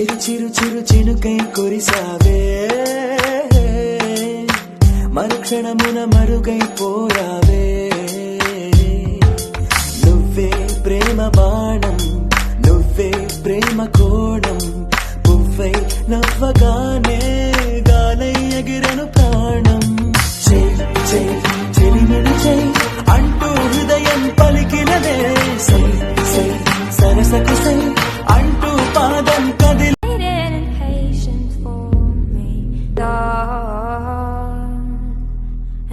చిరు చిరు చినుకై కురిసావే మరుక్షణమున మరుగైపోయావే నువ్వే ప్రేమ బాణం నువ్వే ప్రేమ కోణం పువ్వై నవ్వగానే గాలై ఎగిరెను ప్రాణం చెలిమిని చెయ్ అంటూ హృదయం పలికినదే సై సై సరసకు సై అంటూ పాదం కదిలి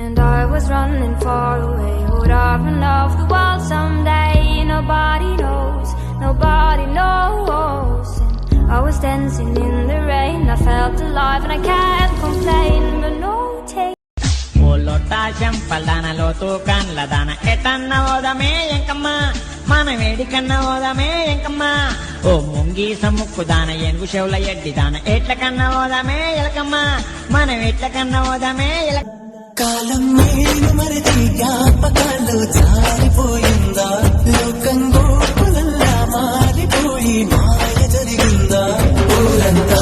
And I was running far away. Would I run off the world someday? Nobody knows, nobody knows. And I was dancing in the rain. I felt alive and I can't complain. But no take. Lota champalana loto kan ladana etanna odame enkama mana vedikanna odame enkama o mungi samukkudana yengu shevla yeddidana etla kanna odame elkama mana vetla kanna odame కాలం నేను మరిది జ్ఞాపకాలు జారిపోయిందా లోకం గోపులల్లా మారిపోయి మాయ జరిగిందా ఊరంతా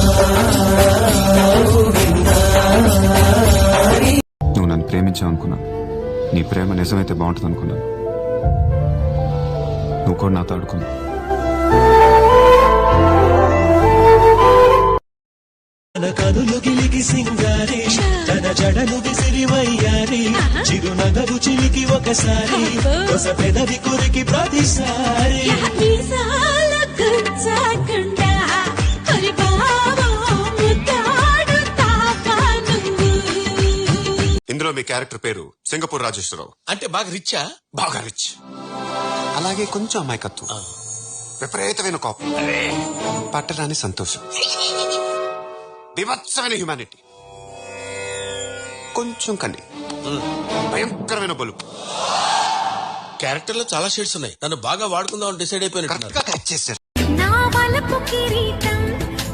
నువ్వు నన్ను ప్రేమించావు అనుకున్నా నీ ప్రేమ నిజమైతే బాగుంటుంది అనుకున్నాను నువ్వు కూడా నాతో ఆడుకున్నావు తన కనులు గిలికి సింగారి తన జడలు విసిరివయ్యారి చిరునగరు చిలికి ఒకసారి కొస పెదవి కొరికి ప్రతిసారి ఇందులో మీ క్యారెక్టర్ పేరు సింగపూర్ రాజేశ్వరరావు. అంటే బాగా రిచ్చా? బాగా రిచ్, అలాగే కొంచెం అమాయకత్వం, విపరీతమైన కోపం, పట్టరాని సంతోషం, వివత్సమైన హ్యుమానిటీ, కొంచెం కన్ని, భయంకరమైన బలుపు. క్యారెక్టర్ లో చాలా షేడ్స్ ఉన్నాయి. నన్ను బాగా వాడుకుందాం డిసైడ్ అయిపోయినట్టు. నా వలపు కిరీటం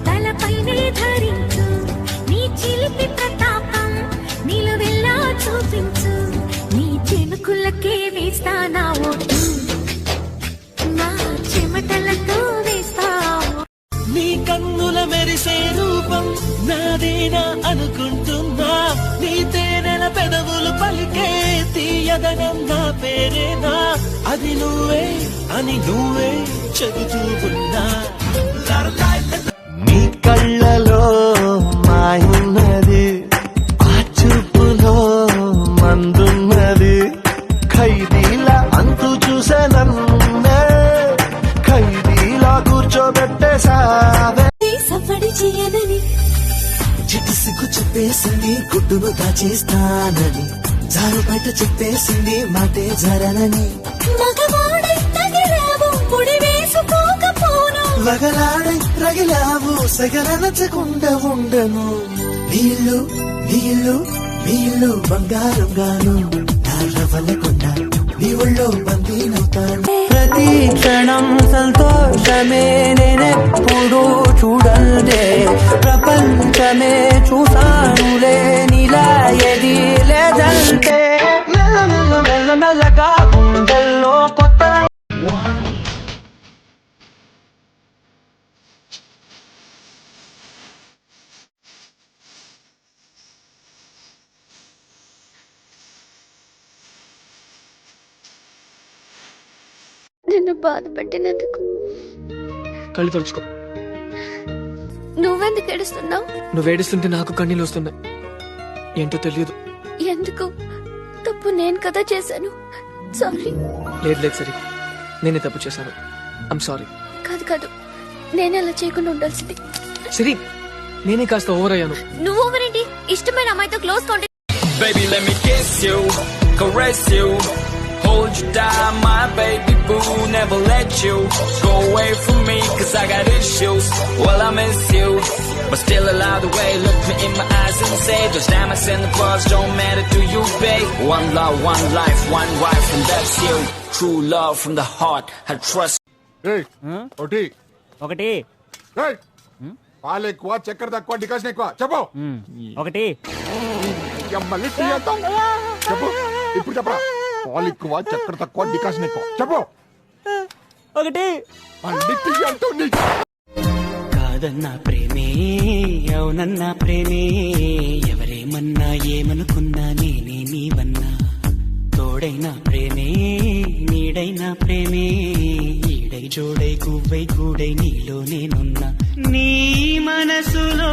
తలపైనే ధరించు నీ చిలిపి ప్రతాపం నిలువెల్లా చూపించు నీ చినుకులకే వేస్తా నా ఓటు నా చెమటలతో వేస్తావు నీ కన్నుల మెరిసే రూపం నాదేనా అనుకుంటున్నా నీ తేనెల పెదవులు పలికే తీయదనం నా పేరేనా అది నువ్వే అని నువ్వే చెబుతూ ఉన్నా నీ కళ్ళలో మాయున్నది ఆ చూపులో మందున్నది ఖైదీలా అంతు చూసానన్నే ఖైదీలా కూర్చోబెట్టేసావే సఫడి చేయనని చిట్టి సిగ్గు చెప్పేసింది గుడ్డును దాచేస్తానని జారు బయట చెప్పేసింది మాటే జరనని మగవాడై తగిలావు ముడి వేసుకోకపోను వగలాడై రగిలావు సగలనచకుండా ఉండను నీళ్ళు నీళ్ళు నీళ్ళు బంగారంగాను నారవలకుండా నీ ఒళ్ళో బందీనవుతాను ప్రతి క్షణం సంతోషమే నేనెప్పుడు చూడందే ప్రపంచమే చూసానులే నీలా ఎది లేదంటే మెల్ల మెల్ల మెల్ల మెల్లగా గుండెల్లో కొత్త నిన్ను బాధ పెట్టినందుకు కళ్ళు తుడుచుకో. నువ్వెందుకు ఏడుస్తున్నావు? నువ్వేడుస్తుంటే నాకు కన్నీళ్ళు వస్తున్నాయి. ఏంటో తెలియదు. ఎందుకు? తప్పు నేను కదా చేశాను. సారీ. లేదు సరే, నేనే తప్పు చేశాను. I'm sorry. కాదు నేనే అలా చేయకుండా ఉండాల్సింది. సరే, నేనే కాస్త ఓవర్ అయ్యాను. నువ్వు ఓవర్ ఏంటి? ఇష్టమైన అమ్మాయితో close contact. Baby, let me kiss you, caress you, hold you down, my baby boo. Never let you go away from me, 'cause I got issues. Well, I miss you, but still allow the way. Look me in my eyes and say those diamonds and the pearls don't matter to you, babe. One love, one life, one wife, and that's you. True love from the heart, I trust. ఒకటి పాలు ఎక్కువ, చక్కెర తక్కువ, decoction ఎక్కువ. చెప్పు. ఒకటి మళ్ళీ tea అంటాం. చెప్పు, ఇప్పుడు చెప్పరా. పాలు ఎక్కువ, చక్కెర తక్కువ, డికాషన్ ఎక్కువ. చెప్పు. ఒకటి మళ్ళీ టీ అంటావు. కాదన్నా ప్రేమే అవునన్నా ప్రేమే ఎవరేమన్నా ఏమనుకున్నా నేనే నీవన్నా తోడైనా ప్రేమే నీడైనా ప్రేమే ఈడై జోడై గువ్వై గూడై నీలో నేనున్నా నీ మనసులో